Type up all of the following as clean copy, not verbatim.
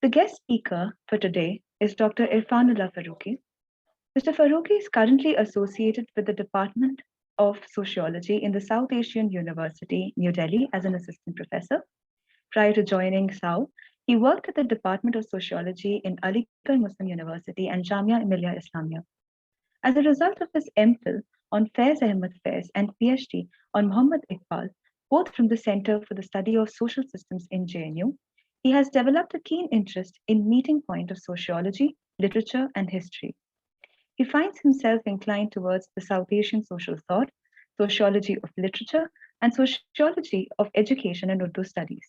The guest speaker for today is Dr. Irfanullah Farooqi. Mr. Farooqi is currently associated with the Department of Sociology in the South Asian University, New Delhi, as an assistant professor. Prior to joining SAU, he worked at the Department of Sociology in Aligarh Muslim University and Jamia Millia Islamia. As a result of his MPhil on Faiz Ahmed Faiz and PhD on Muhammad Iqbal, both from the Center for the Study of Social Systems in JNU, he has developed a keen interest in meeting point of sociology, literature, and history. He finds himself inclined towards the South Asian social thought, sociology of literature, and sociology of education and Urdu studies.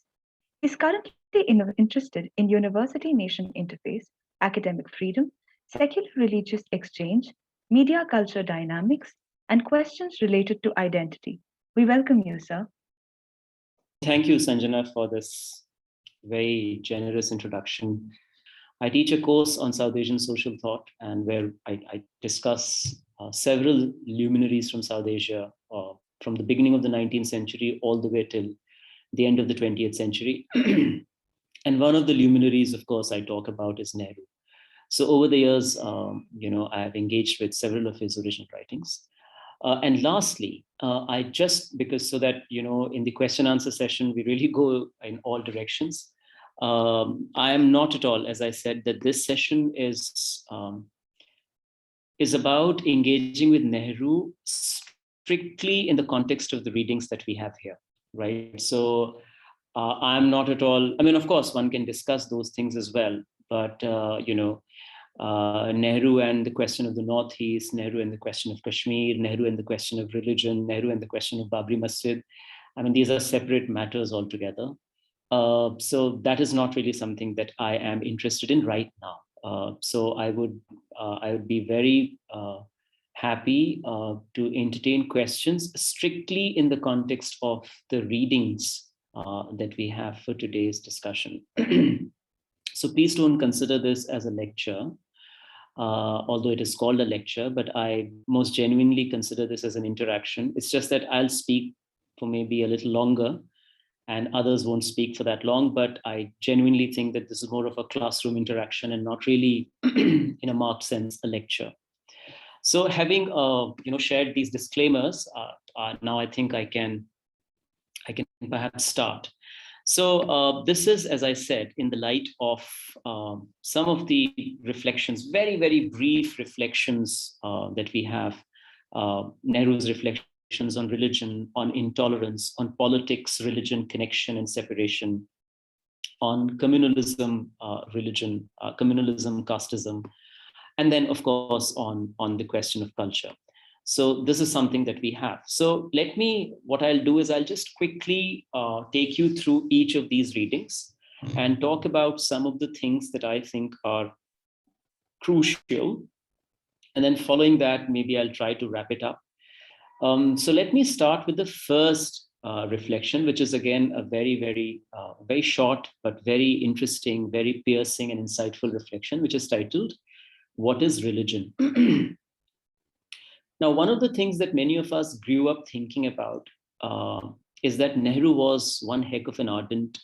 He's currently interested in university-nation interface, academic freedom, secular religious exchange, media culture dynamics, and questions related to identity. We welcome you, sir. Thank you, Sanjana, for this very generous introduction. I teach a course on South Asian social thought, and where I discuss several luminaries from South Asia, from the beginning of the 19th century all the way till the end of the 20th century. And one of the luminaries, of course, I talk about is Nehru. So over the years, I have engaged with several of his original writings. And lastly, I just, because so that, in the question answer session, we really go in all directions. I am not at all, as I said, that this session is about engaging with Nehru strictly in the context of the readings that we have here, right? So I'm not at all, of course, one can discuss those things as well, but, Nehru and the question of the Northeast, Nehru and the question of Kashmir, Nehru and the question of religion, Nehru and the question of Babri Masjid. These are separate matters altogether. So that is not really something that I am interested in right now. So I would be very happy to entertain questions strictly in the context of the readings that we have for today's discussion. So please don't consider this as a lecture, although it is called a lecture, but I most genuinely consider this as an interaction. It's just that I'll speak for maybe a little longer and others won't speak for that long, but I genuinely think that this is more of a classroom interaction and not really, in a marked sense, a lecture. So having shared these disclaimers, now I think I can perhaps start. So this is, as I said, in the light of some of the reflections, very, very brief reflections that we have, Nehru's reflections on religion, on intolerance, on politics, religion, connection and separation, on communalism, religion, communalism, casteism, and then, of course, on the question of culture. So this is something that we have. So what I'll do is I'll just quickly take you through each of these readings and talk about some of the things that I think are crucial. And then following that, maybe I'll try to wrap it up. So let me start with the first reflection, which is again a very, very, very short, but very interesting, very piercing and insightful reflection, which is titled, "What is Religion?" Now, one of the things that many of us grew up thinking about is that Nehru was one heck of an ardent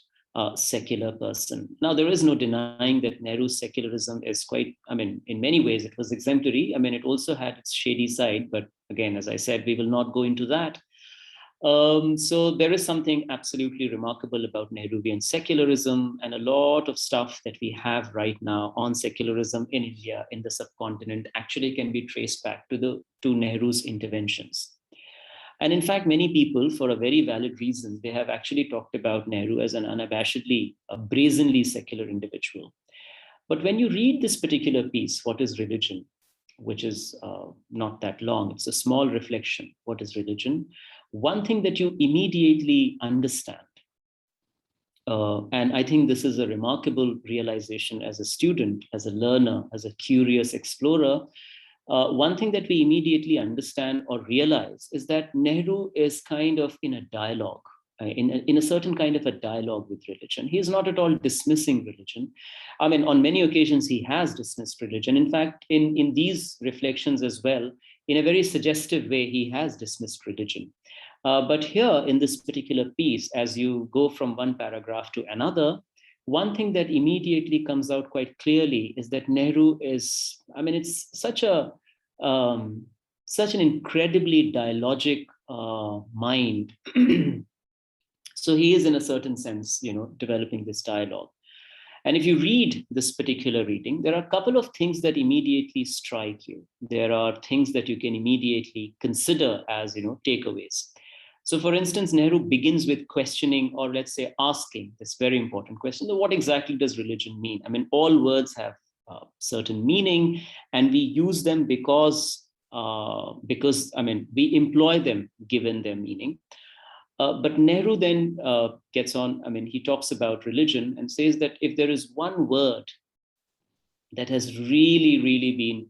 secular person. Now, there is no denying that Nehru's secularism is quite, in many ways, it was exemplary. It also had its shady side, but again, as I said, we will not go into that. So there is something absolutely remarkable about Nehruvian secularism, and a lot of stuff that we have right now on secularism in India, in the subcontinent, actually can be traced back to Nehru's interventions. And in fact, many people, for a very valid reason, they have actually talked about Nehru as an unabashedly, brazenly secular individual. But when you read this particular piece, "What is Religion?" which is not that long, it's a small reflection, what is religion? One thing that you immediately understand, and I think this is a remarkable realization as a student, as a learner, as a curious explorer, one thing that we immediately understand or realize is that Nehru is kind of in a dialogue, in a certain kind of a dialogue with religion. He is not at all dismissing religion. On many occasions, he has dismissed religion. In fact, in these reflections as well, in a very suggestive way, he has dismissed religion. But here in this particular piece, as you go from one paragraph to another, one thing that immediately comes out quite clearly is that Nehru is, I mean, it's such an incredibly dialogic mind. So he is, in a certain sense, developing this dialogue. And if you read this particular reading, there are a couple of things that immediately strike you. There are things that you can immediately consider as, takeaways. So, for instance, Nehru begins with questioning, or let's say asking this very important question: what exactly does religion mean? I mean, all words have certain meaning, and we use them because I mean, we employ them given their meaning. But Nehru then gets on, I mean, he talks about religion and says that if there is one word that has really, really been,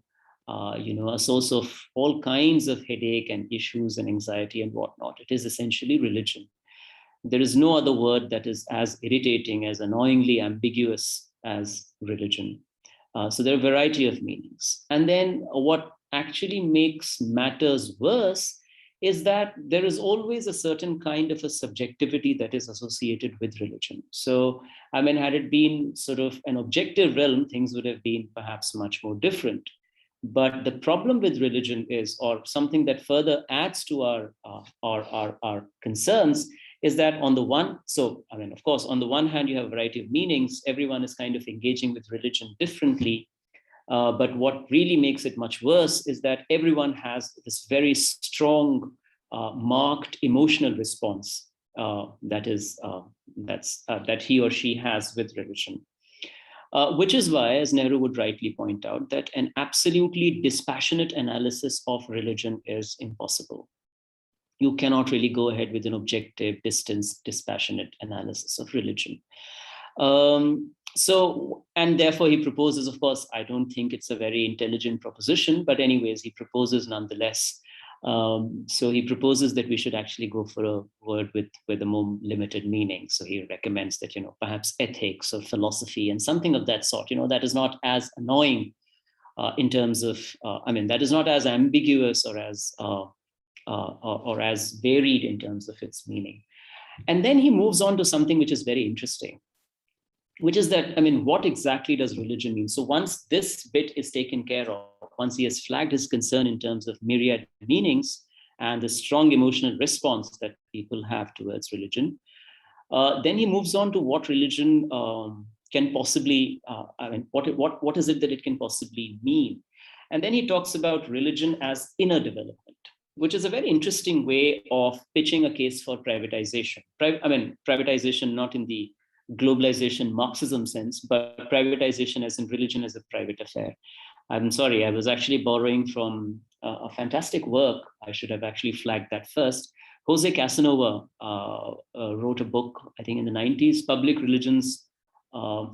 a source of all kinds of headache and issues and anxiety and whatnot, it is essentially religion. There is no other word that is as irritating, as annoyingly ambiguous as religion. So there are a variety of meanings. And then what actually makes matters worse is that there is always a certain kind of a subjectivity that is associated with religion. So, I mean, had it been sort of an objective realm, things would have been perhaps much more different. But the problem with religion is, or something that further adds to our concerns, is that on the one, so, I mean, of course, on the one hand, you have a variety of meanings. Everyone is kind of engaging with religion differently. But what really makes it much worse is that everyone has this very strong, marked emotional response that he or she has with religion. Which is why, as Nehru would rightly point out, that an absolutely dispassionate analysis of religion is impossible. You cannot really go ahead with an objective, dispassionate analysis of religion. So, and therefore he proposes, of course, I don't think it's a very intelligent proposition, but anyways, he proposes nonetheless. So he proposes that we should actually go for a word with a more limited meaning. So he recommends that, perhaps ethics or philosophy and something of that sort, that is not as annoying in terms of, that is not as ambiguous or as varied in terms of its meaning. And then he moves on to something which is very interesting, which is that, what exactly does religion mean? So once this bit is taken care of, once he has flagged his concern in terms of myriad meanings and the strong emotional response that people have towards religion, then he moves on to what religion can possibly, what is it that it can possibly mean? And then he talks about religion as inner development, which is a very interesting way of pitching a case for privatization. Privatization not in the globalization Marxism sense, but privatization as in religion as a private affair. I'm sorry, I was actually borrowing from a fantastic work. I should have actually flagged that first. Jose Casanova wrote a book, I think in the 90s, Public Religions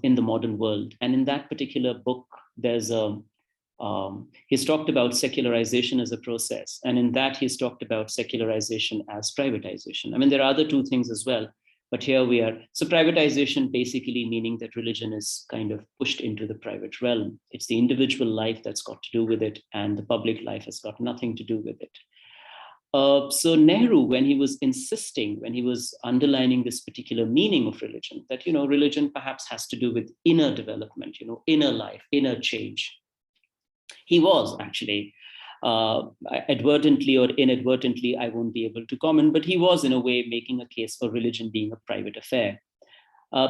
in the Modern World. And in that particular book, there's he's talked about secularization as a process. And in that, he's talked about secularization as privatization. There are other two things as well. But here we are. So privatization basically meaning that religion is kind of pushed into the private realm. It's the individual life that's got to do with it, and the public life has got nothing to do with it. So Nehru, when he was underlining this particular meaning of religion, that, religion perhaps has to do with inner development, inner life, inner change. He was actually, advertently or inadvertently, I won't be able to comment, but he was in a way making a case for religion being a private affair.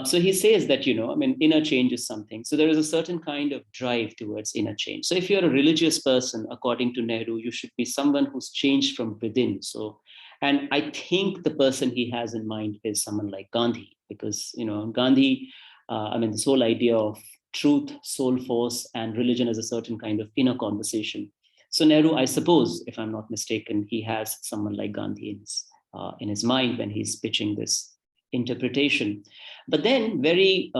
So he says that, inner change is something. So there is a certain kind of drive towards inner change. So if you're a religious person, according to Nehru, you should be someone who's changed from within. So, and I think the person he has in mind is someone like Gandhi, because, Gandhi, this whole idea of truth, soul force, and religion as a certain kind of inner conversation. So Nehru, I suppose, if I'm not mistaken, he has someone like Gandhi in his mind when he's pitching this interpretation. But then very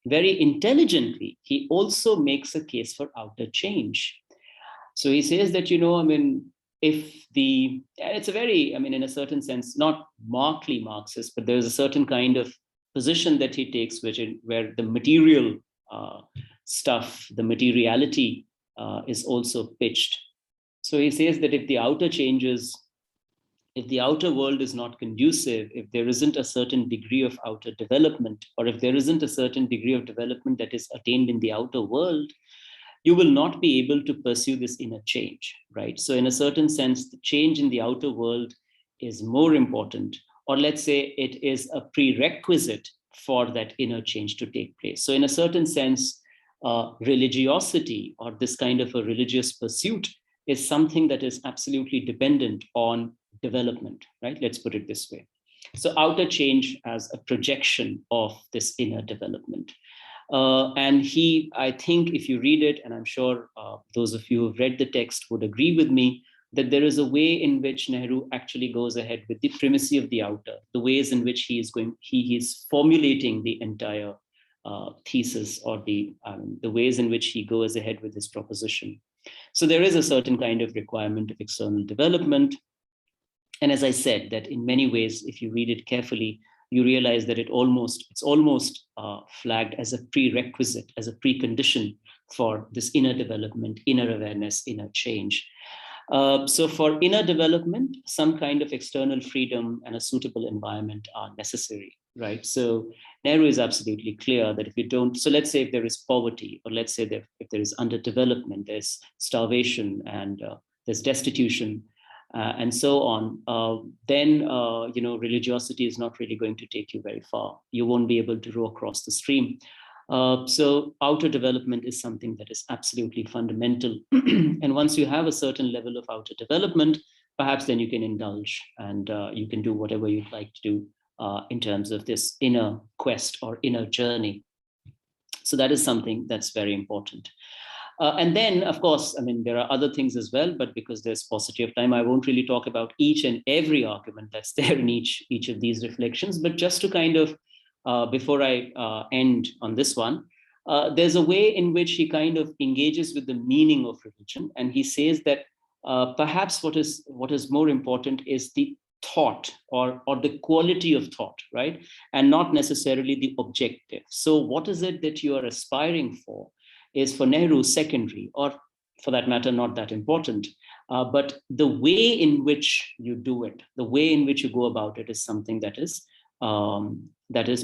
intelligently, he also makes a case for outer change. So he says that, it's a very, in a certain sense, not markedly Marxist, but there's a certain kind of position that he takes, where the material stuff, the materiality is also pitched. So he says that if the outer changes if the outer world is not conducive, if there isn't a certain degree of outer development, or if there isn't a certain degree of development that is attained in the outer world, you will not be able to pursue this inner change, right? So in a certain sense, the change in the outer world is more important, or let's say it is a prerequisite for that inner change to take place. So in a certain sense, religiosity or this kind of a religious pursuit is something that is absolutely dependent on development, right? Let's put it this way. So outer change as a projection of this inner development. And I think if you read it, and I'm sure those of you who've read the text would agree with me, that there is a way in which Nehru actually goes ahead with the primacy of the outer, the ways in which he is formulating the entire thesis, or the ways in which he goes ahead with his proposition. So there is a certain kind of requirement of external development. And as I said, that in many ways, if you read it carefully, you realize that it's almost flagged as a prerequisite, as a precondition for this inner development, inner awareness, inner change. So for inner development, some kind of external freedom and a suitable environment are necessary, right? So Nehru is absolutely clear that if you don't, so let's say if there is poverty, or let's say that if there is underdevelopment, there's starvation and there's destitution, and so on, then religiosity is not really going to take you very far. You won't be able to row across the stream. So outer development is something that is absolutely fundamental. And once you have a certain level of outer development, perhaps then you can indulge and you can do whatever you'd like to do in terms of this inner quest or inner journey. So that is something that's very important. And then, of course, I mean, there are other things as well, but because there's paucity of time, I won't really talk about each and every argument that's there in each of these reflections. But just to kind of, before I end on this one, there's a way in which he kind of engages with the meaning of religion. And he says that perhaps what is more important is the thought or the quality of thought, right? And not necessarily the objective. So what is it that you are aspiring for is for Nehru secondary, or for that matter, not that important. But the way in which you do it, the way in which you go about it is something that is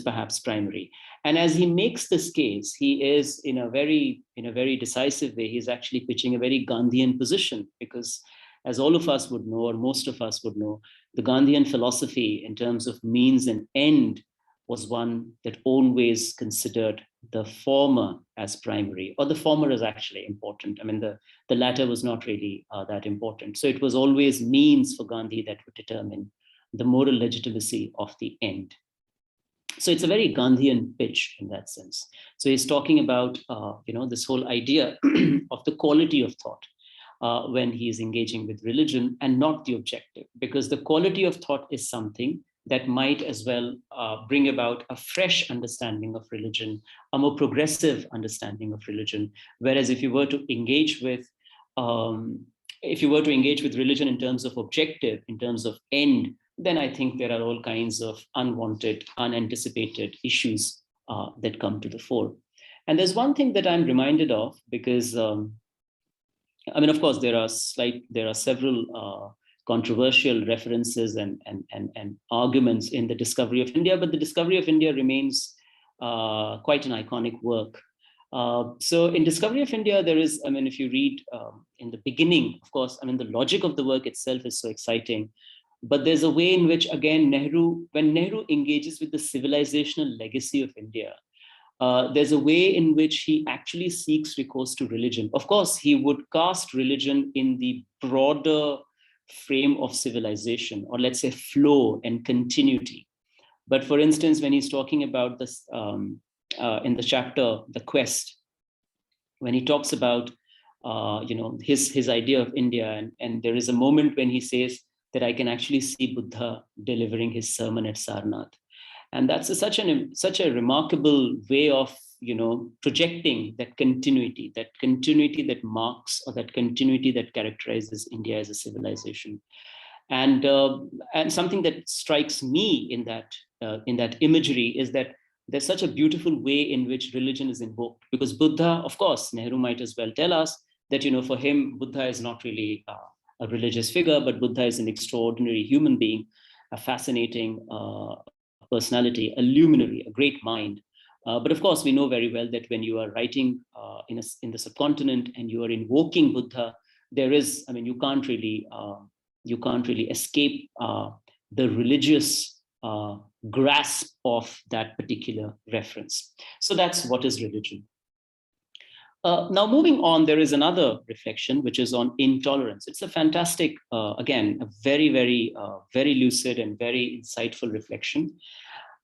perhaps primary. And as he makes this case, he is in a very decisive way, he's actually pitching a very Gandhian position, because as all of us would know, or most of us would know, the Gandhian philosophy in terms of means and end was one that always considered the former as primary, or the former is actually important. I mean, the latter was not really that important. So it was always means for Gandhi that would determine the moral legitimacy of the end. So it's a very Gandhian pitch in that sense. So he's talking about, this whole idea of the quality of thought when he's engaging with religion, and not the objective, because the quality of thought is something that might as well bring about a fresh understanding of religion, a more progressive understanding of religion. Whereas if you were to engage with religion in terms of objective, in terms of end, then I think there are all kinds of unwanted, unanticipated issues that come to the fore. And there's one thing that I'm reminded of, because of course, there are several controversial references and arguments in the Discovery of India, but the Discovery of India remains quite an iconic work. So in Discovery of India, there is, if you read in the beginning, of course, the logic of the work itself is so exciting, but there's a way in which, again, when Nehru engages with the civilizational legacy of India, there's a way in which he actually seeks recourse to religion. Of course, he would cast religion in the broader frame of civilization, or let's say flow and continuity. But for instance, when he's talking about this in the chapter, The Quest, when he talks about his idea of India, and there is a moment when he says that I can actually see Buddha delivering his sermon at Sarnath. And that's such a remarkable way of projecting that continuity that marks, or that continuity that characterizes India as a civilization. And something that strikes me in that imagery is that there's such a beautiful way in which religion is invoked, because Buddha, of course, Nehru might as well tell us that for him Buddha is not really a religious figure, but Buddha is an extraordinary human being, a fascinating personality, a luminary, a great mind. But of course, we know very well that when you are writing in the subcontinent and you are invoking Buddha, there is, I mean, you can't really escape the religious grasp of that particular reference. So that's what is religion. Now, moving on, there is another reflection, which is on intolerance. It's a fantastic, again, a very, very lucid and very insightful reflection.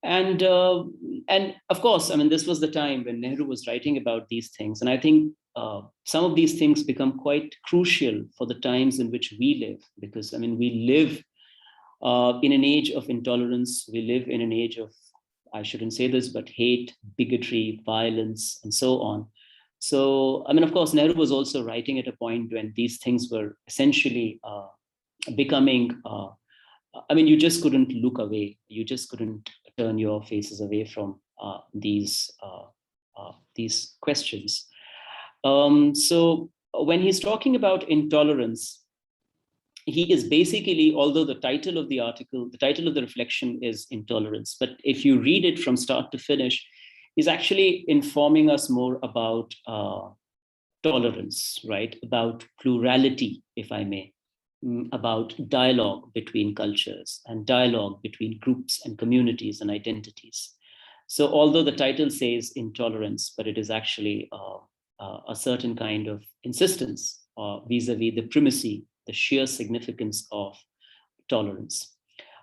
And of course, I mean, this was the time when Nehru was writing about these things. And I think some of these things become quite crucial for the times in which we live, because, I mean, we live in an age of intolerance. We live in an age of, I shouldn't say this, but hate, bigotry, violence, and so on. So, I mean, of course, Nehru was also writing at a point when these things were essentially becoming, I mean, you just couldn't look away. You just couldn't turn your faces away from these questions. So when he's talking about intolerance, he is basically, although the title of the article, the title of the reflection is intolerance, but if you read it from start to finish, he's actually informing us more about tolerance, right? About plurality, if I may, about dialogue between cultures and dialogue between groups and communities and identities. So although the title says intolerance, but it is actually a certain kind of insistence vis-a-vis the primacy, the sheer significance of tolerance.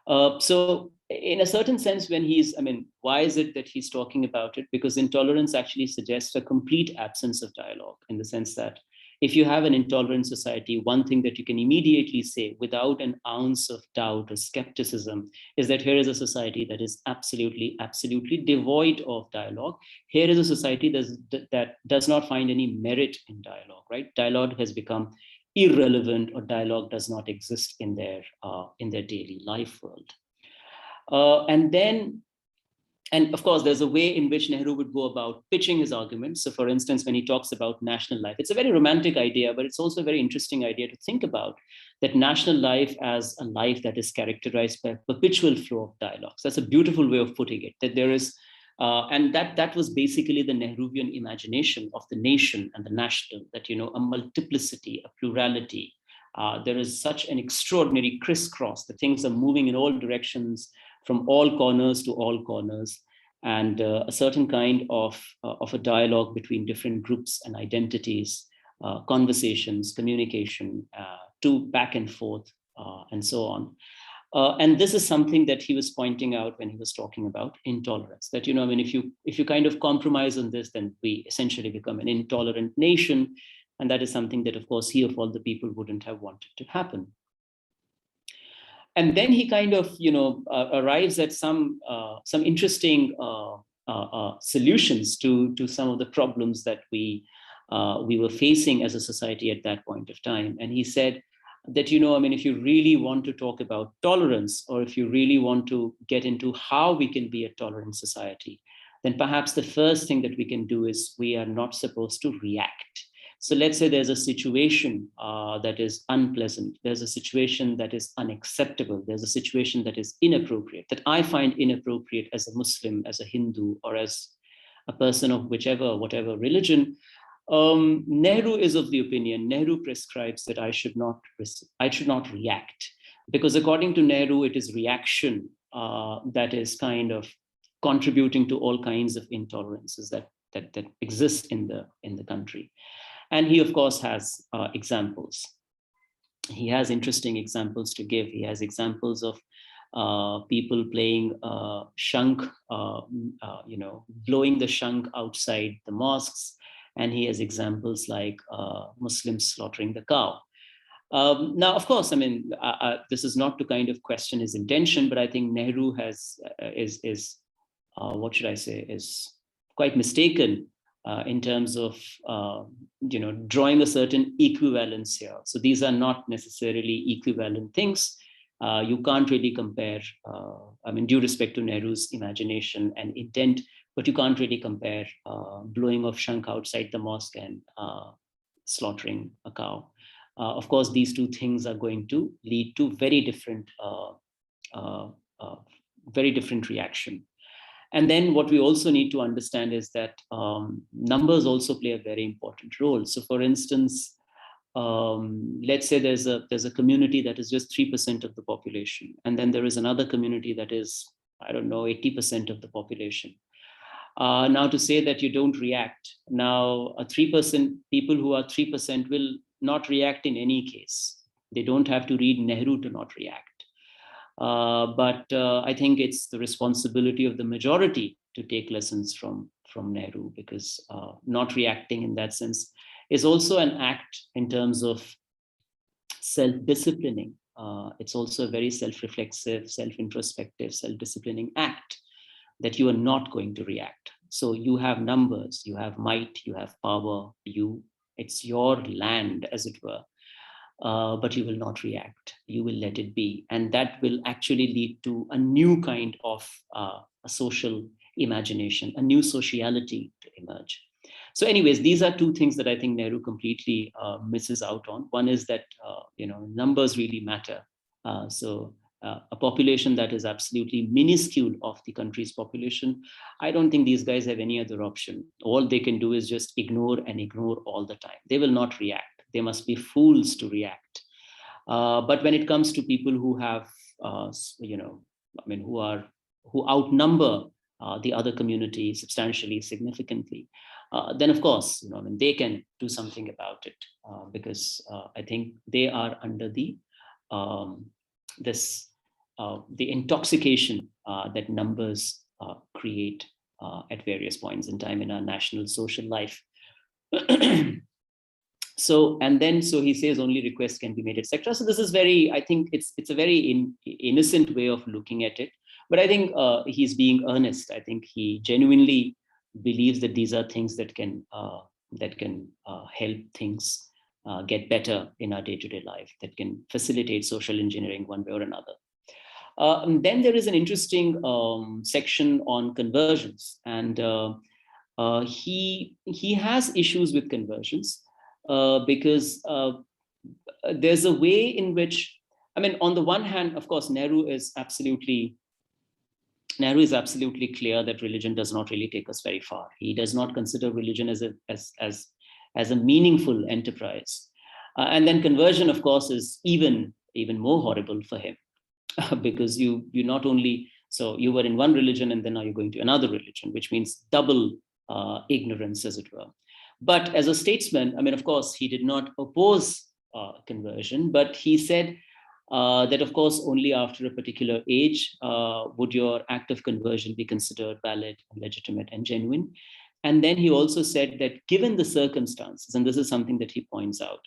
So in a certain sense, when he's, I mean, why is it that he's talking about it? Because intolerance actually suggests a complete absence of dialogue, in the sense that if you have an intolerant society, one thing that you can immediately say without an ounce of doubt or skepticism is that here is a society that is absolutely, absolutely devoid of dialogue. Here is a society that does not find any merit in dialogue, right? Dialogue has become irrelevant, or dialogue does not exist in their daily life world. And of course, there's a way in which Nehru would go about pitching his arguments. So for instance, when he talks about national life, it's a very romantic idea, but it's also a very interesting idea to think about, that national life as a life that is characterized by perpetual flow of dialogues. That's a beautiful way of putting it, that there is, and that was basically the Nehruvian imagination of the nation and the national, that, you know, a multiplicity, a plurality. There is such an extraordinary crisscross, that things are moving in all directions, from all corners to all corners, and a certain kind of a dialogue between different groups and identities, conversations, communication, to back and forth, and so on. And this is something that he was pointing out when he was talking about intolerance, that, you know, I mean, if you kind of compromise on this, then we essentially become an intolerant nation. And that is something that, of course, he of all the people wouldn't have wanted to happen. And then he kind of, you know, arrives at some interesting solutions to some of the problems that we were facing as a society at that point of time. And he said that, you know, I mean, if you really want to talk about tolerance, or if you really want to get into how we can be a tolerant society, then perhaps the first thing that we can do is we are not supposed to react. So let's say there's a situation that is unpleasant. There's a situation that is unacceptable. There's a situation that is inappropriate, that I find inappropriate as a Muslim, as a Hindu, or as a person of whatever religion. Nehru is of the opinion, Nehru prescribes that I should not react, because according to Nehru, it is reaction that is kind of contributing to all kinds of intolerances that exist in the country. And he, of course, has examples. He has interesting examples to give. He has examples of people playing shank, you know, blowing the shank outside the mosques. And he has examples like Muslims slaughtering the cow. Now, of course, I mean, this is not to kind of question his intention, but I think Nehru is what should I say, is quite mistaken in terms of you know, drawing a certain equivalence here. So these are not necessarily equivalent things. You can't really compare, I mean, due respect to Nehru's imagination and intent, but you can't really compare blowing of shank outside the mosque and slaughtering a cow. of course, these two things are going to lead to very different reaction. And then what we also need to understand is that numbers also play a very important role. So for instance, let's say there's a community that is just 3% of the population, and then there is another community that is, I don't know, 80% of the population. Now to say that you don't react, now 3% people who are 3% will not react in any case. They don't have to read Nehru to not react. But I think it's the responsibility of the majority to take lessons from Nehru, because not reacting in that sense is also an act in terms of self-disciplining. It's also a very self-reflexive, self-introspective, self-disciplining act that you are not going to react. So you have numbers, you have might, you have power, it's your land, as it were. But you will not react. You will let it be. And that will actually lead to a new kind of a social imagination, a new sociality to emerge. So anyways, these are two things that I think Nehru completely misses out on. One is that, numbers really matter. So a population that is absolutely minuscule of the country's population, I don't think these guys have any other option. All they can do is just ignore and ignore all the time. They will not react. They must be fools to react. But when it comes to people who have, who outnumber the other community substantially, significantly, then of course, they can do something about it, because I think they are under the intoxication that numbers create at various points in time in our national social life. So he says only requests can be made, etc. So this is I think it's a very innocent way of looking at it. But I think he's being earnest. I think he genuinely believes that these are things that can help things get better in our day-to-day life, that can facilitate social engineering one way or another. And then there is an interesting section on conversions, and he has issues with conversions. Because there's a way in which, on the one hand, of course, Nehru is absolutely clear that religion does not really take us very far. He does not consider religion as a meaningful enterprise. And then conversion, of course, is even more horrible for him, because you not only, so you were in one religion and then now you're going to another religion, which means double ignorance, as it were. But as a statesman, of course, he did not oppose conversion, but he said that, of course, only after a particular age would your act of conversion be considered valid, legitimate, and genuine. And then he also said that given the circumstances, and this is something that he points out,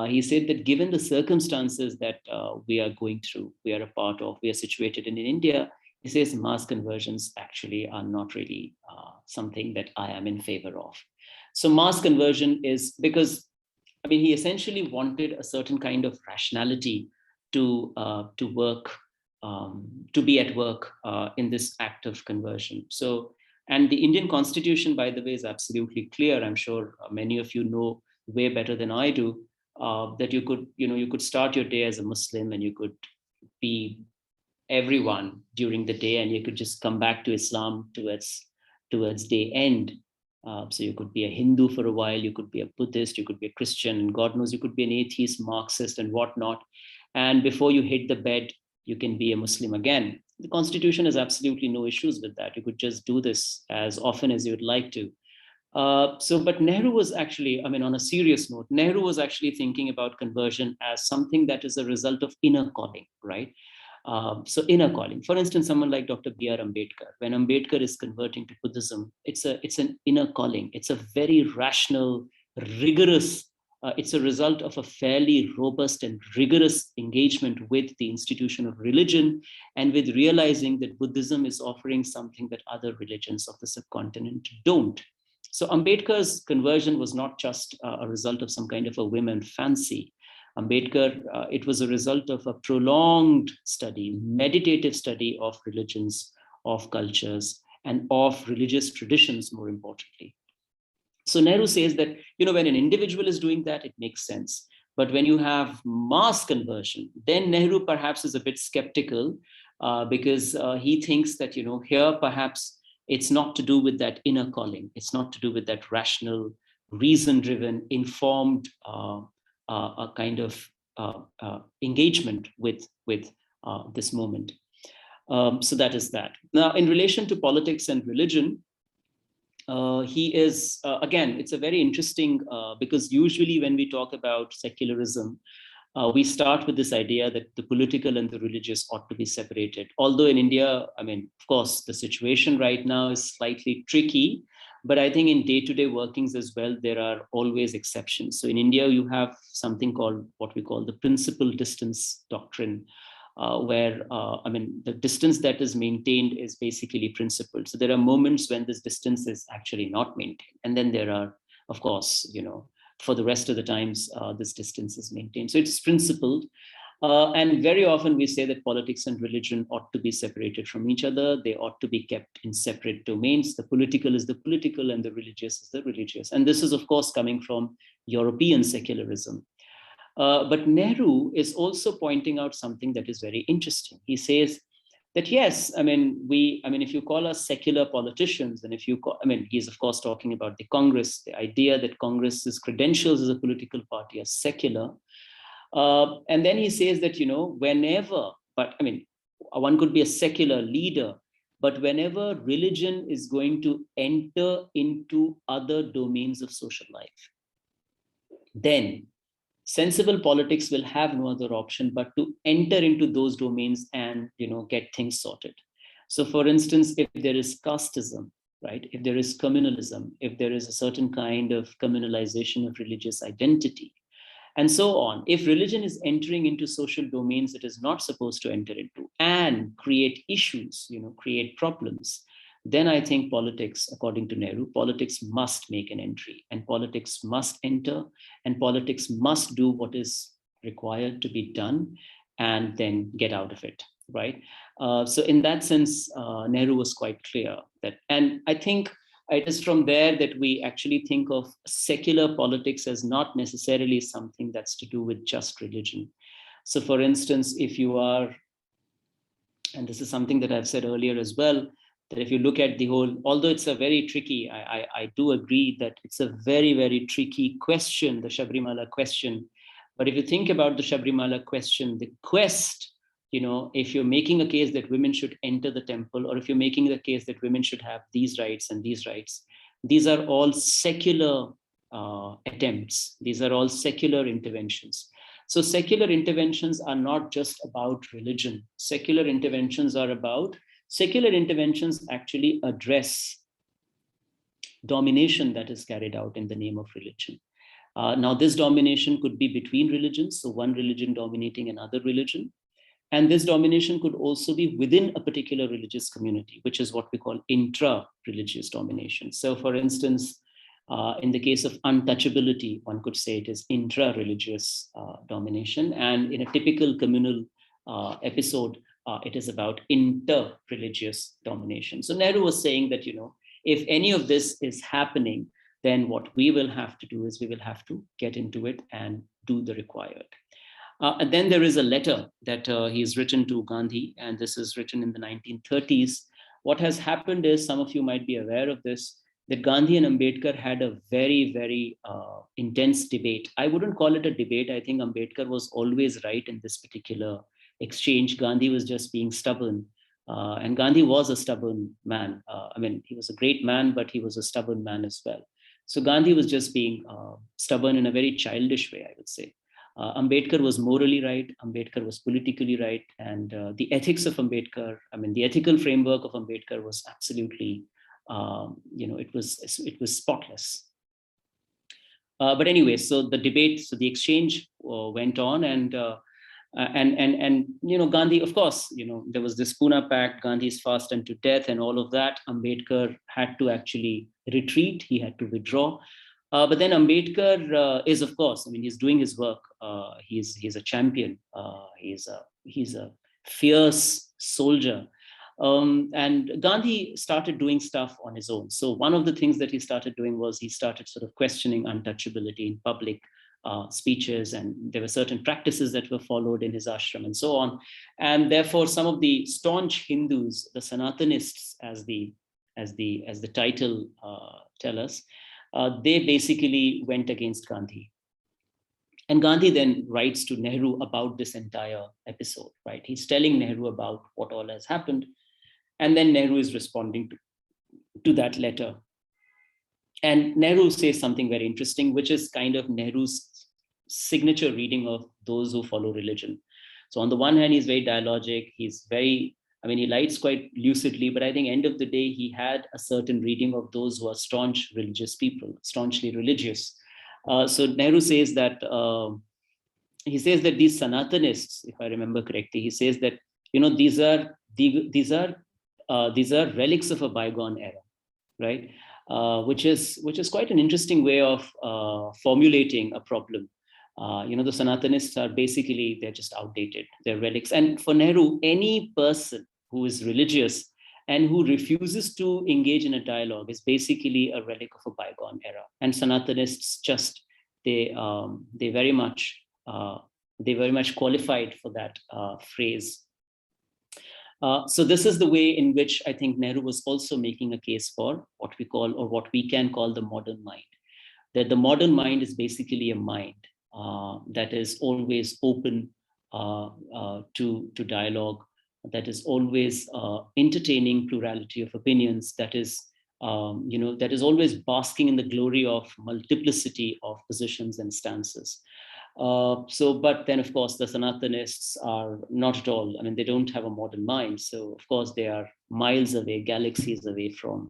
he said that given the circumstances that we are going through, we are a part of, we are situated in India, he says mass conversions actually are not really something that I am in favor of. So mass conversion is because, he essentially wanted a certain kind of rationality to work, to be at work in this act of conversion. So, and the Indian Constitution, by the way, is absolutely clear. I'm sure many of you know way better than I do, that you could start your day as a Muslim and you could be everyone during the day, and you could just come back to Islam towards day end. So you could be a Hindu for a while, you could be a Buddhist, you could be a Christian, and God knows, you could be an atheist, Marxist, and whatnot. And before you hit the bed, you can be a Muslim again. The Constitution has absolutely no issues with that. You could just do this as often as you would like to. But Nehru was actually, on a serious note, Nehru was actually thinking about conversion as something that is a result of inner calling, right? So inner calling. For instance, someone like Dr. B.R. Ambedkar, when Ambedkar is converting to Buddhism, it's an inner calling. It's a very rational, rigorous, it's a result of a fairly robust and rigorous engagement with the institution of religion, and with realizing that Buddhism is offering something that other religions of the subcontinent don't. So Ambedkar's conversion was not just a result of some kind of a whim and fancy. Ambedkar, it was a result of a prolonged study, meditative study of religions, of cultures, and of religious traditions, more importantly. So Nehru says that, when an individual is doing that, it makes sense. But when you have mass conversion, then Nehru perhaps is a bit skeptical because he thinks that, here perhaps it's not to do with that inner calling. It's not to do with that rational, reason-driven, informed a kind of engagement with this moment. So that is that. Now, in relation to politics and religion, he is, again, it's a very interesting, because usually when we talk about secularism, we start with this idea that the political and the religious ought to be separated. Although in India, I mean, of course, the situation right now is slightly tricky, but I think in day-to-day workings as well, there are always exceptions. So in India, you have something called what we call the principal distance doctrine, where, I mean, the distance that is maintained is basically principled. So there are moments when this distance is actually not maintained. And then there are, of course, for the rest of the times, this distance is maintained. So it's principled. And very often we say that politics and religion ought to be separated from each other. They ought to be kept in separate domains. The political is the political and the religious is the religious. And this is, of course, coming from European secularism. But Nehru is also pointing out something that is very interesting. He says that, yes, if you call us secular politicians, and if you call, he's of course talking about the Congress, the idea that Congress's credentials as a political party are secular. And then he says that, whenever, one could be a secular leader, but whenever religion is going to enter into other domains of social life, then sensible politics will have no other option but to enter into those domains and get things sorted. So for instance, if there is casteism, right, if there is communalism, if there is a certain kind of communalization of religious identity, and so on, if religion is entering into social domains it is not supposed to enter into and create issues, create problems, then I think politics, according to Nehru, politics must make an entry, and politics must enter, and politics must do what is required to be done and then get out of it, right? So in that sense, Nehru was quite clear that, and I think it is from there that we actually think of secular politics as not necessarily something that's to do with just religion. So for instance, if you are, and this is something that I've said earlier as well, that if you look at the whole, although it's a very tricky, I do agree that it's a very, very tricky question, the Sabrimala question. But if you think about the Sabrimala question, the quest, if you're making a case that women should enter the temple, or if you're making the case that women should have these rights and these rights, these are all secular attempts. These are all secular interventions. So secular interventions are not just about religion. Secular interventions actually address domination that is carried out in the name of religion. Now, this domination could be between religions, so one religion dominating another religion. And this domination could also be within a particular religious community, which is what we call intra-religious domination. So for instance, in the case of untouchability, one could say it is intra-religious domination. And in a typical communal episode, it is about inter-religious domination. So Nehru was saying that, if any of this is happening, then what we will have to do is we will have to get into it and do the required. And then there is a letter that he's written to Gandhi, and this is written in the 1930s. What has happened is, some of you might be aware of this, that Gandhi and Ambedkar had a very, very intense debate. I wouldn't call it a debate. I think Ambedkar was always right in this particular exchange. Gandhi was just being stubborn. And Gandhi was a stubborn man. He was a great man, but he was a stubborn man as well. So Gandhi was just being stubborn in a very childish way, I would say. Ambedkar was morally right. Ambedkar was politically right. And the ethics of Ambedkar, the ethical framework of Ambedkar was absolutely, it was spotless. But anyway, so the debate, so the exchange went on, and Gandhi, of course, there was this Pune Pact, Gandhi's fast unto death, and all of that. Ambedkar had to actually retreat. He had to withdraw. But then Ambedkar is, of course, he's doing his work. He's a champion. He's a fierce soldier. And Gandhi started doing stuff on his own. So one of the things that he started doing was he started sort of questioning untouchability in public. speeches, and there were certain practices that were followed in his ashram and so on. And therefore, some of the staunch Hindus, the Sanatanists, as the title tell us, they basically went against Gandhi. And Gandhi then writes to Nehru about this entire episode, right? He's telling Nehru about what all has happened. And then Nehru is responding to that letter. And Nehru says something very interesting, which is kind of Nehru's signature reading of those who follow religion. So on the one hand, he's very dialogic. He's very, he writes quite lucidly, but I think end of the day, he had a certain reading of those who are staunch religious people, staunchly religious. So Nehru says that, these Sanatanists, if I remember correctly, he says that, these are relics of a bygone era, right? Which is quite an interesting way of formulating a problem. The Sanatanists are basically, they're just outdated, they're relics. And for Nehru, any person who is religious and who refuses to engage in a dialogue is basically a relic of a bygone era. And Sanatanists just, they very much qualified for that phrase. So this is the way in which I think Nehru was also making a case for what we can call the modern mind. That the modern mind is basically a mind that is always open to dialogue, that is always entertaining plurality of opinions, that is always basking in the glory of multiplicity of positions and stances. But then, of course, the Sanatanists are not at all, they don't have a modern mind. So, of course, they are miles away, galaxies away from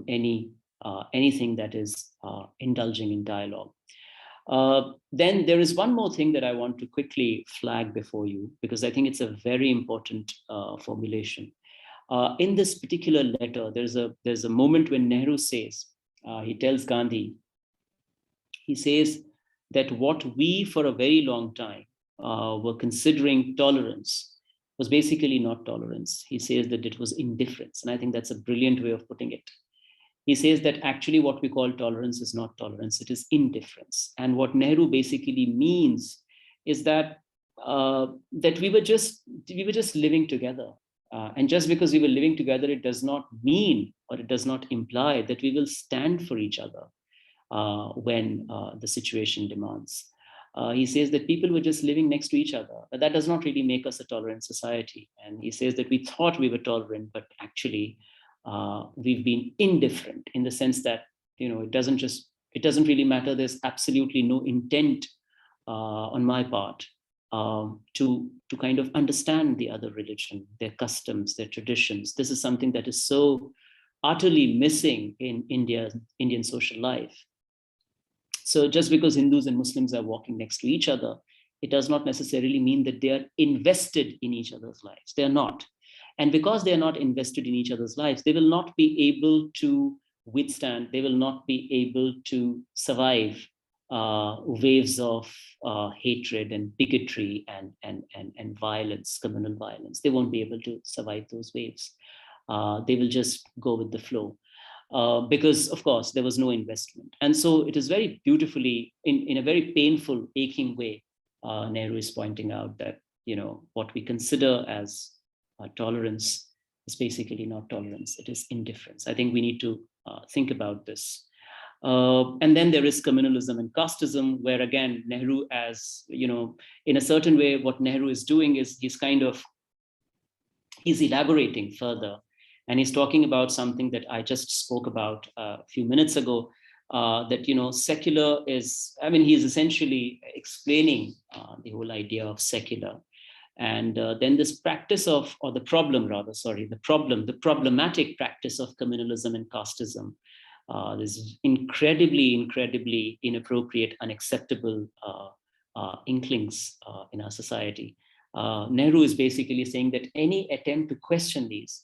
anything that is indulging in dialogue. Then there is one more thing that I want to quickly flag before you, because I think it's a very important formulation. In this particular letter, there's a moment when Nehru says, he tells Gandhi, he says that what we for a very long time were considering tolerance was basically not tolerance. He says that it was indifference. And I think that's a brilliant way of putting it. He says that actually what we call tolerance is not tolerance, it is indifference. And what Nehru basically means is that we were just living together. And just because we were living together, it does not mean, or it does not imply that we will stand for each other when the situation demands. He says that people were just living next to each other, but that does not really make us a tolerant society. And he says that we thought we were tolerant, but actually we've been indifferent, in the sense that it doesn't really matter. There's absolutely no intent on my part to kind of understand the other religion, their customs, their traditions. This is something that is so utterly missing in Indian social life. So just because Hindus and Muslims are walking next to each other, it does not necessarily mean that they are invested in each other's lives. They are not. And because they are not invested in each other's lives, they will not be able to withstand, they will not be able to survive waves of hatred and bigotry and violence, communal violence. They won't be able to survive those waves. They will just go with the flow. Because, of course, there was no investment. And so it is very beautifully, in a very painful, aching way, Nehru is pointing out that, what we consider as tolerance is basically not tolerance, it is indifference. I think we need to think about this. And then there is communalism and casteism, where again, Nehru, as, in a certain way, what Nehru is doing is he's elaborating further. And he's talking about something that I just spoke about a few minutes ago, that, secular is, he's essentially explaining the whole idea of secular. And then this practice of, or the problematic practice of communalism and casteism, this incredibly inappropriate, unacceptable inklings in our society. Nehru is basically saying that any attempt to question these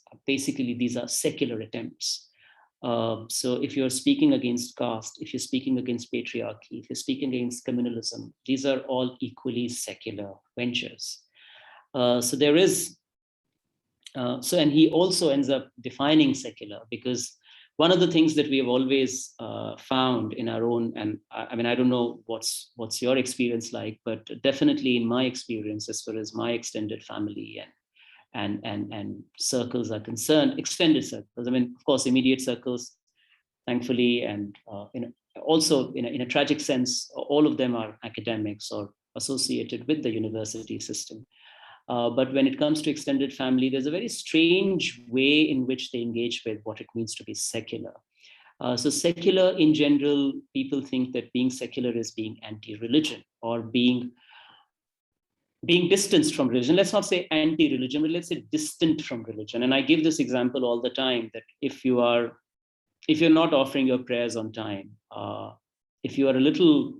are secular attempts. So if you're speaking against caste, if you're speaking against patriarchy, if you're speaking against communalism, these are all equally secular ventures. So there is, and he also ends up defining secular, because one of the things that we have always found in our own, and I mean, I don't know what's your experience like, but definitely in my experience, as far as my extended family and circles are concerned, extended circles. I mean, of course, immediate circles, thankfully, and also in a tragic sense, all of them are academics or associated with the university system. But when it comes to extended family, there's a very strange way in which they engage with what it means to be secular. So secular in general, people think that being secular is being anti-religion or being distanced from religion. Let's not say anti-religion, but let's say distant from religion. And I give this example all the time, that if you're not offering your prayers on time, if you are a little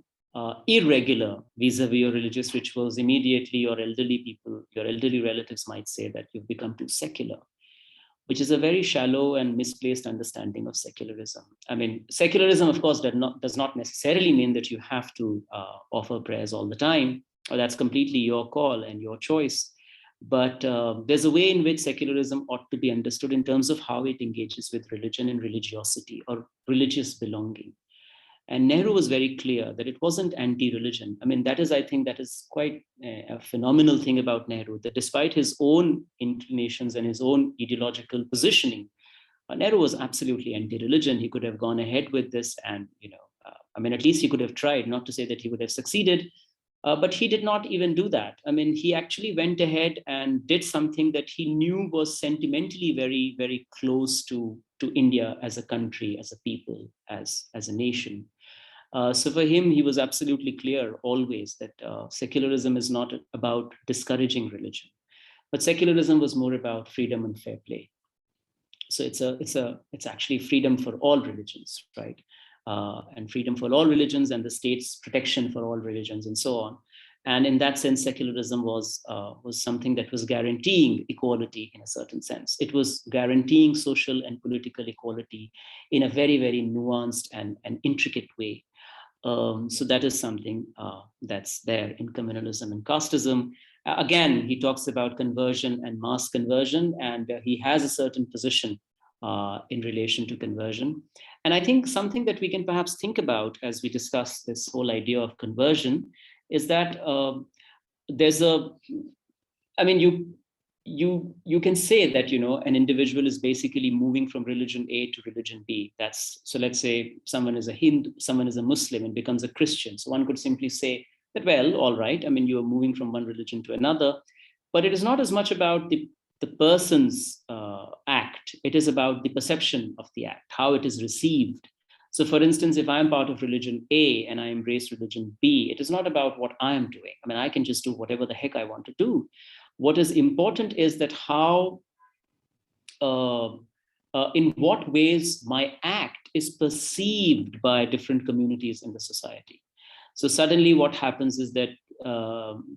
irregular vis-a-vis your religious rituals, immediately your elderly relatives might say that you've become too secular, which is a very shallow and misplaced understanding of secularism. I mean, secularism, of course, does not necessarily mean that you have to offer prayers all the time, or that's completely your call and your choice. But there's a way in which secularism ought to be understood in terms of how it engages with religion and religiosity or religious belonging. And Nehru was very clear that it wasn't anti-religion. I mean, I think that is quite a phenomenal thing about Nehru, that despite his own inclinations and his own ideological positioning, Nehru was absolutely anti-religion. He could have gone ahead with this and, I mean, at least he could have tried, not to say that he would have succeeded. But he did not even do that. I mean, he actually went ahead and did something that he knew was sentimentally very, very close to India as a country, as a people, as a nation. So for him, he was absolutely clear always that secularism is not about discouraging religion, but secularism was more about freedom and fair play. So it's actually freedom for all religions, right? And freedom for all religions and the state's protection for all religions and so on. And in that sense, secularism was something that was guaranteeing equality in a certain sense. It was guaranteeing social and political equality in a very, very nuanced and intricate way. So that is something that's there in communalism and casteism. Again, he talks about conversion and mass conversion, and he has a certain position in relation to conversion. And I think something that we can perhaps think about as we discuss this whole idea of conversion is that I mean, you can say that, an individual is basically moving from religion A to religion B. So let's say someone is a Hindu, someone is a Muslim and becomes a Christian. So one could simply say that, well, all right, I mean, you are moving from one religion to another, but it is not as much about the person's act. It is about the perception of the act, how it is received. So for instance, if I'm part of religion A and I embrace religion B, it is not about what I am doing. I mean, I can just do whatever the heck I want to do. What is important is that how, in what ways my act is perceived by different communities in the society. So suddenly what happens is that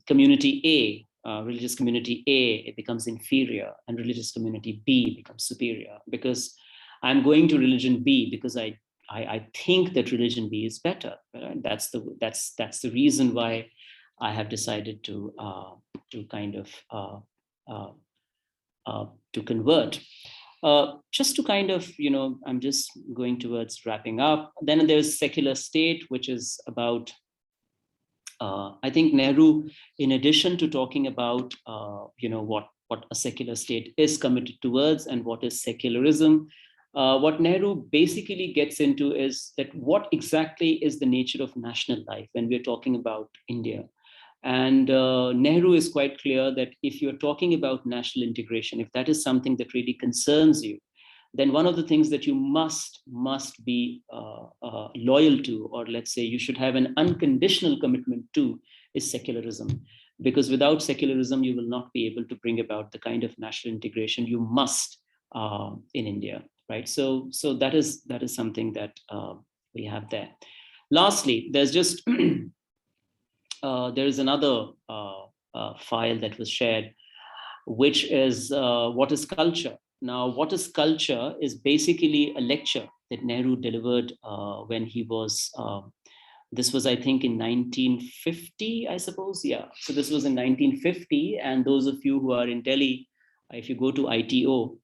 community A, religious community A, it becomes inferior, and religious community B becomes superior, because I'm going to religion B because I think that religion B is better. Right? That's the reason why I have decided to kind of to convert. Just to kind of, I'm just going towards wrapping up. Then there's secular state, which is about, I think Nehru, in addition to talking about, what a secular state is committed towards and what is secularism, what Nehru basically gets into is that what exactly is the nature of national life when we're talking about India. And Nehru is quite clear that if you're talking about national integration, if that is something that really concerns you, then one of the things that you must be loyal to, or let's say you should have an unconditional commitment to, is secularism. Because without secularism, you will not be able to bring about the kind of national integration you must in India, right? So that is something that we have there. Lastly, there's just there is another file that was shared, which is what is culture. Now, what is culture is basically a lecture that Nehru delivered when he was, this was, I think, in 1950, I suppose. Yeah. So this was in 1950. And those of you who are in Delhi, if you go to ITO,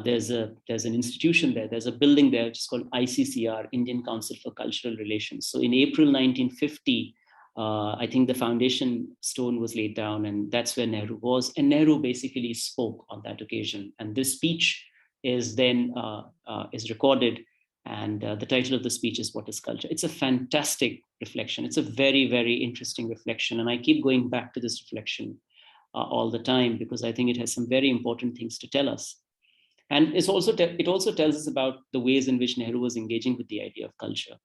There's an institution there. There's a building there which is called ICCR, Indian Council for Cultural Relations. So in April 1950, I think the foundation stone was laid down, and that's where Nehru was. And Nehru basically spoke on that occasion. And this speech is then is recorded, and the title of the speech is "What is Culture?" It's a fantastic reflection. It's a very, very interesting reflection, and I keep going back to this reflection all the time because I think it has some very important things to tell us. And it also tells us about the ways in which Nehru was engaging with the idea of culture.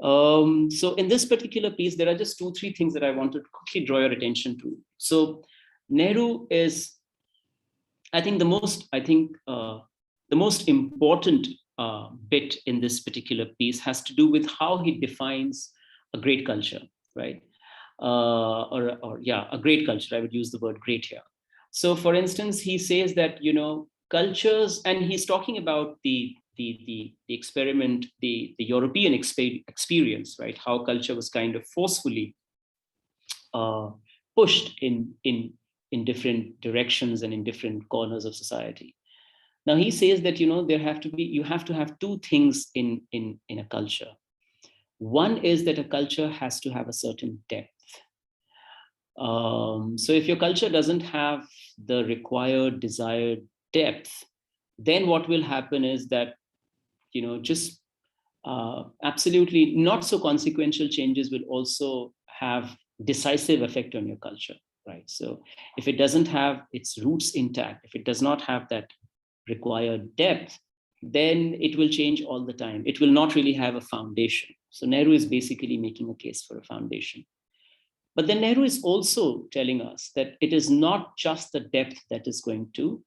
So in this particular piece, there are just 2-3 things that I want to quickly draw your attention to. So Nehru is, I think, the most important bit in this particular piece has to do with how he defines a great culture, right? A great culture. I would use the word great here. So, for instance, he says that cultures, and he's talking about the experiment, the European experience, right? How culture was kind of forcefully pushed in different directions and in different corners of society. Now he says that you have to have 2 things in a culture. One is that a culture has to have a certain depth. So if your culture doesn't have the required, desired depth, then what will happen is that just absolutely not so consequential changes will also have decisive effect on your culture, right? So if it doesn't have its roots intact, if it does not have that required depth, then it will change all the time. It will not really have a foundation. So Nehru is basically making a case for a foundation. But then Nehru is also telling us that it is not just the depth that is going to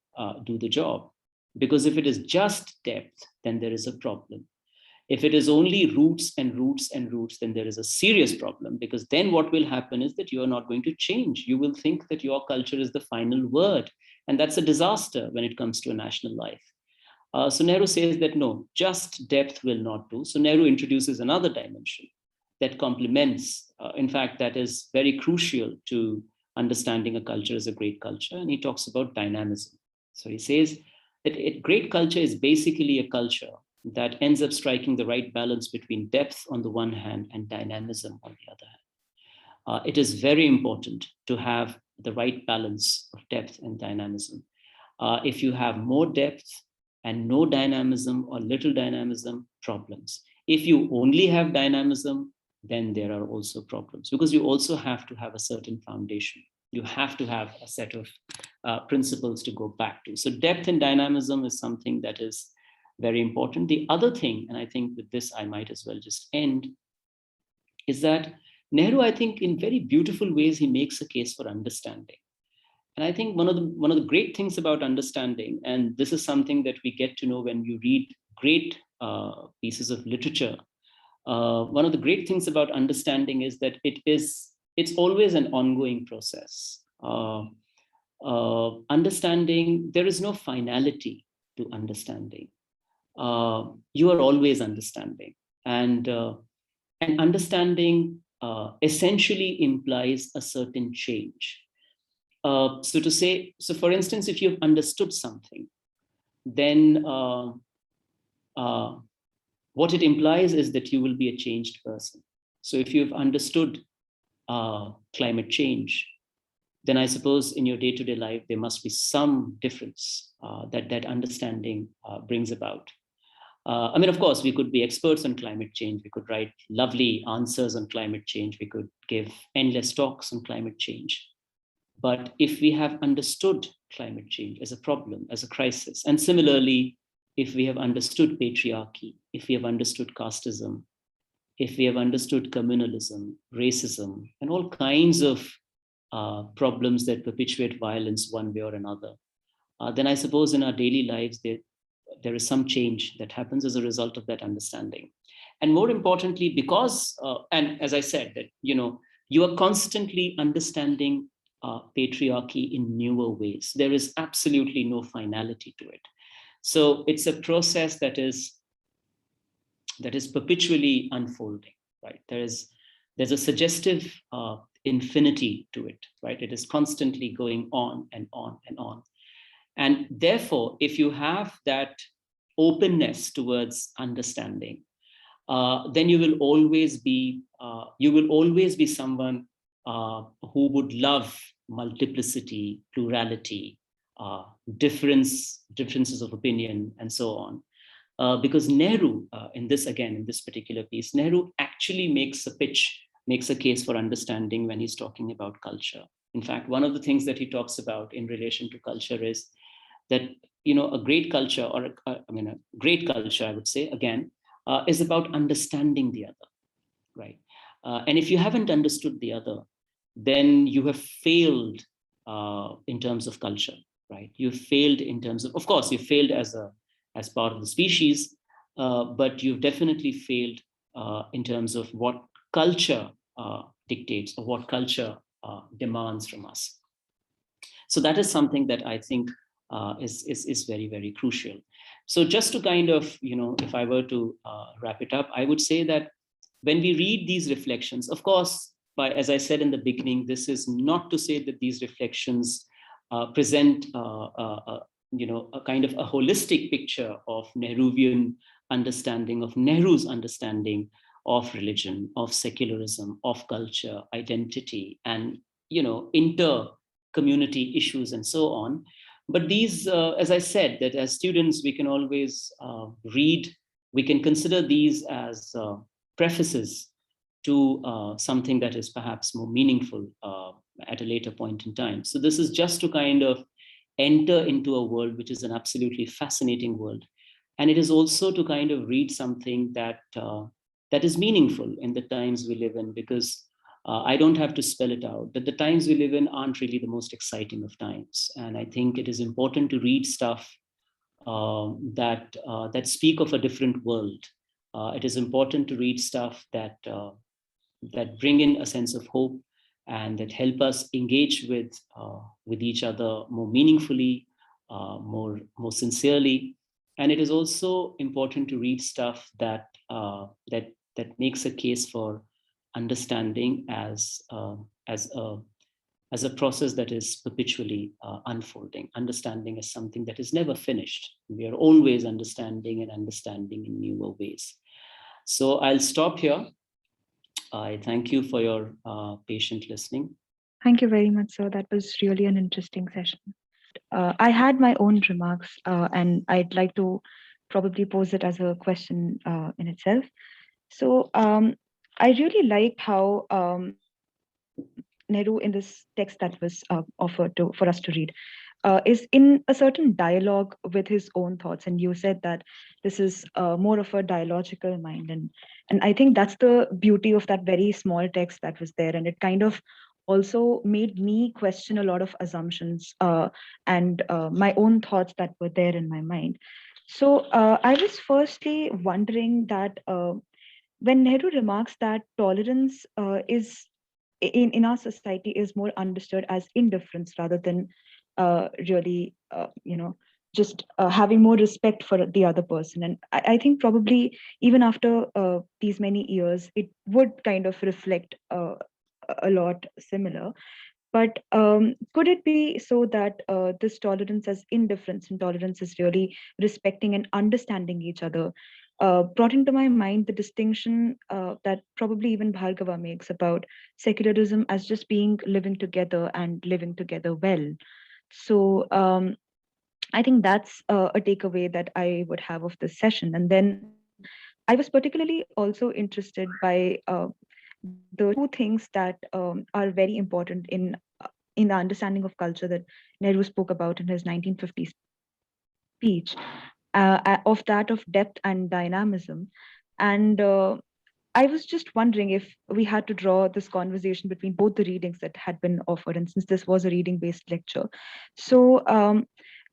do the job. Because if it is just depth, then there is a problem. If it is only roots and roots and roots, then there is a serious problem, because then what will happen is that you are not going to change. You will think that your culture is the final word. And that's a disaster when it comes to a national life. So Nehru says that no, just depth will not do. So Nehru introduces another dimension that complements, in fact, that is very crucial to understanding a culture as a great culture. And he talks about dynamism. So he says that a great culture is basically a culture that ends up striking the right balance between depth on the one hand and dynamism on the other hand. It is very important to have the right balance of depth and dynamism. If you have more depth and no dynamism or little dynamism, problems. If you only have dynamism, then there are also problems, because you also have to have a certain foundation. You have to have a set of principles to go back to. So depth and dynamism is something that is very important. The other thing, and I think with this I might as well just end, is that Nehru, I think, in very beautiful ways, he makes a case for understanding. And I think one of the great things about understanding, and this is something that we get to know when you read great pieces of literature, one of the great things about understanding is that it's always an ongoing process. Understanding, there is no finality to understanding. You are always understanding, and understanding essentially implies a certain change. So for instance, if you've understood something, then what it implies is that you will be a changed person. So if you've understood climate change, then I suppose in your day-to-day life, there must be some difference that understanding brings about. I mean, of course, we could be experts on climate change. We could write lovely answers on climate change. We could give endless talks on climate change. But if we have understood climate change as a problem, as a crisis, and similarly, if we have understood patriarchy, if we have understood casteism, if we have understood communalism, racism, and all kinds of problems that perpetuate violence one way or another, then I suppose in our daily lives, there is some change that happens as a result of that understanding. And more importantly, because, and as I said, that, you are constantly understanding patriarchy in newer ways. There is absolutely no finality to it. So it's a process that is perpetually unfolding, right? There's a suggestive infinity to it, right? It is constantly going on and on and on. And therefore, if you have that openness towards understanding, then you will always be someone who would love multiplicity, plurality, differences of opinion, and so on. Because Nehru, in this particular piece, Nehru actually makes a case for understanding when he's talking about culture. In fact, one of the things that he talks about in relation to culture is that, a great culture, or a great culture, I would say, again, is about understanding the other, right? And if you haven't understood the other, then you have failed in terms of culture, right? You failed in terms of course, you failed as part of the species, but you've definitely failed in terms of what culture dictates, or what culture demands from us. So that is something that I think is very, very crucial. So just to kind of, if I were to wrap it up, I would say that when we read these reflections, of course, as I said in the beginning, this is not to say that these reflections present a kind of a holistic picture of Nehru's understanding of religion, of secularism, of culture, identity, and inter-community issues, and so on. But these, as I said, that as students we can always we can consider these as prefaces to something that is perhaps more meaningful at a later point in time. So this is just to kind of enter into a world which is an absolutely fascinating world. And it is also to kind of read something that is meaningful in the times we live in, because I don't have to spell it out, but the times we live in aren't really the most exciting of times. And I think it is important to read stuff that speak of a different world. It is important to read stuff that bring in a sense of hope, and that help us engage with each other more meaningfully, more sincerely. And it is also important to read stuff that makes a case for understanding as a process that is perpetually unfolding. Understanding is something that is never finished. We are always understanding in newer ways. So I'll stop here. I thank you for your patient listening. Thank you very much, sir. That was really an interesting session. I had my own remarks, and I'd like to probably pose it as a question in itself. So I really liked how Nehru, in this text that was offered for us to read, is in a certain dialogue with his own thoughts. And you said that this is more of a dialogical mind, and I think that's the beauty of that very small text that was there, and it kind of also made me question a lot of assumptions and my own thoughts that were there in my mind. So I was firstly wondering that when Nehru remarks that tolerance is in our society is more understood as indifference rather than really just having more respect for the other person. And I think probably even after these many years it would kind of reflect a lot similar. But could it be so that this tolerance as indifference and tolerance is really respecting and understanding each other brought into my mind the distinction that probably even Bhargava makes about secularism as just being living together and living together well. So I think that's a takeaway that I would have of this session. And then I was particularly also interested by the two things that are very important in the understanding of culture that Nehru spoke about in his 1950 speech, of that of depth and dynamism. And I was just wondering if we had to draw this conversation between both the readings that had been offered, and since this was a reading-based lecture, so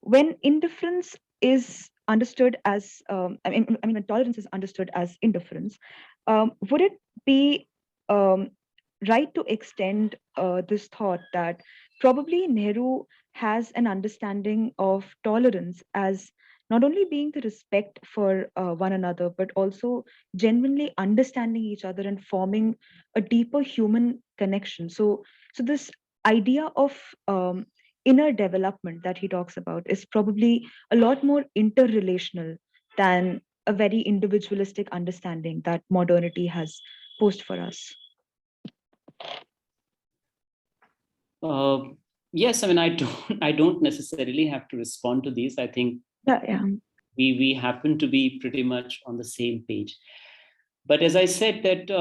when indifference is understood as, when tolerance is understood as indifference, would it be um, right to extend this thought that probably Nehru has an understanding of tolerance as not only being the respect for one another, but also genuinely understanding each other and forming a deeper human connection. So this idea of inner development that he talks about is probably a lot more interrelational than a very individualistic understanding that modernity has posed for us. Uh, yes, I mean, I don't necessarily have to respond to these. I think Yeah. we happen to be pretty much on the same page. But as I said, that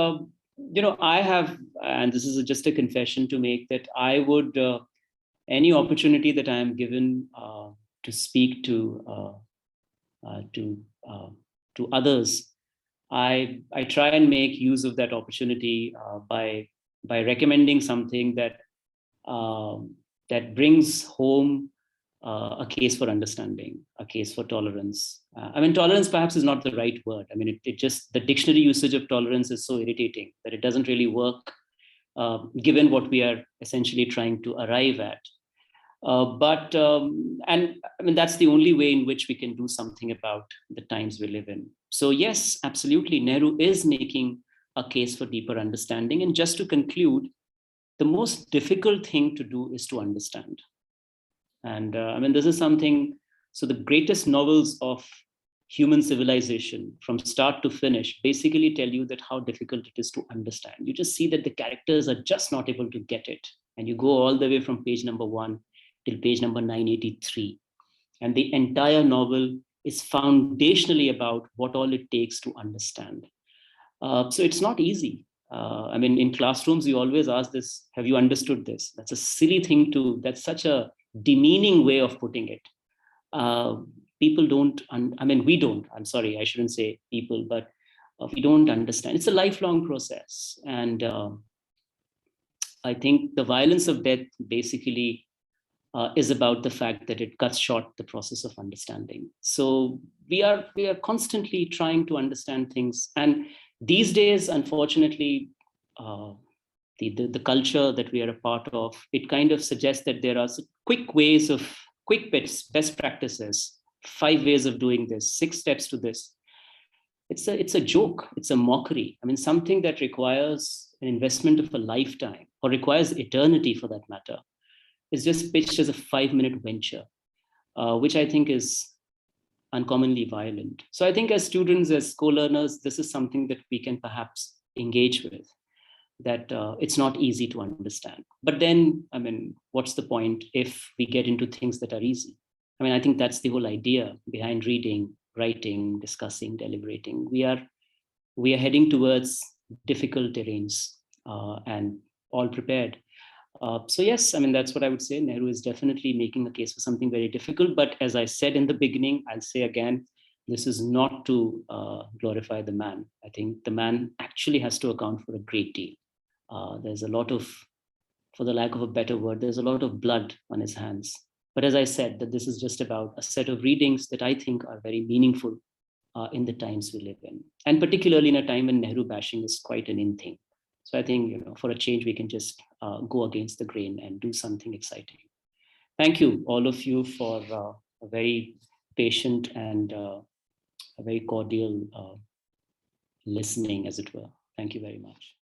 I have, and this is just a confession to make, that I would any opportunity that I am given to speak uh, to uh, to others, I try and make use of that opportunity by recommending something that brings home a case for understanding, a case for tolerance. I mean, tolerance perhaps is not the right word. I mean, it just, the dictionary usage of tolerance is so irritating that it doesn't really work, given what we are essentially trying to arrive at. And I mean, that's the only way in which we can do something about the times we live in. So yes, absolutely, Nehru is making a case for deeper understanding. And just to conclude, the most difficult thing to do is to understand. And I mean, this is something, so the greatest novels of human civilization from start to finish basically tell you that how difficult it is to understand. You just see that the characters are just not able to get it. And you go all the way from page number 1 till page number 983. And the entire novel is foundationally about what all it takes to understand. So it's not easy. I mean, in classrooms, you always ask this, have you understood this? That's a silly thing that's such a demeaning way of putting it. People don't, I mean, we don't, I'm sorry, I shouldn't say people, but we don't understand. It's a lifelong process. And I think the violence of death basically is about the fact that it cuts short the process of understanding. So we are constantly trying to understand things. And these days, unfortunately, the culture that we are a part of, it kind of suggests that there are quick ways of, quick best practices, 5 ways of doing this, 6 steps to this. It's a joke, it's a mockery. I mean, something that requires an investment of a lifetime, or requires eternity for that matter, is just pitched as a 5-minute venture, which I think is uncommonly violent. So I think as students, as co-learners, this is something that we can perhaps engage with, that it's not easy to understand. But then, I mean, what's the point if we get into things that are easy? I mean, I think that's the whole idea behind reading, writing, discussing, deliberating. We are heading towards difficult terrains, and all prepared. So yes, I mean, that's what I would say. Nehru is definitely making a case for something very difficult. But as I said in the beginning, I'll say again, this is not to glorify the man. I think the man actually has to account for a great deal. There's a lot of, for the lack of a better word, there's a lot of blood on his hands. But as I said, that this is just about a set of readings that I think are very meaningful in the times we live in. And particularly in a time when Nehru bashing is quite an in thing. So I think, for a change, we can just go against the grain and do something exciting. Thank you, all of you, for a very patient and a very cordial listening, as it were. Thank you very much.